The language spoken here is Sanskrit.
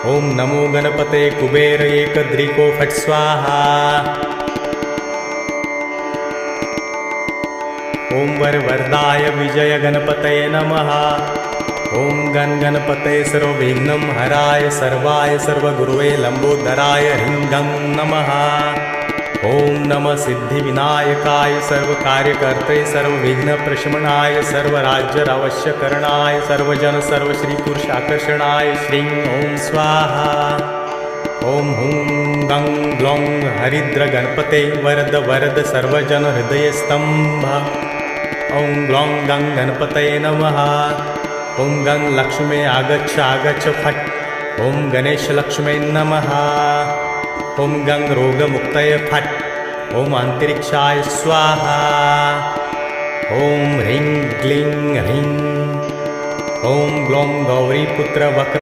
ओम नमो गणपते कुबेर एकदृको फट् स्वाहा। ओम वरवरदाय विजय गणपतये नमः। ओम गणपते सर्वविघ्नं हराय सर्वाय सर्वगुरुवे लंबोदराय ह्रीं गं नमः। ओम नमः सिद्धिविनायकाय सर्वकार्यकर्ते सर्वविघ्नप्रशमनाय सर्वराज्यावश्यकरणाय सर्वजन सर्वश्रीपुरुषाकर्षणाय श्रीं ओम स्वाहा। ओम हुं गं ग्लौं हरिद्र गणपते वरद वरद सर्वजन हृदयस्तंभ। ओम ग्लौं गं गणपतये नमः। ओम गं लक्ष्मे आगच्छ आगच्छ फट्। ओम गणेश लक्ष्मे नमः। ओम गं रोगमुक्तये फट्। ओम अंतरिक्षाय स्वाहा। ओम ह्रीं क्लीं ह्रीं। ओम ग्लौं गौरीपुत्र वक्र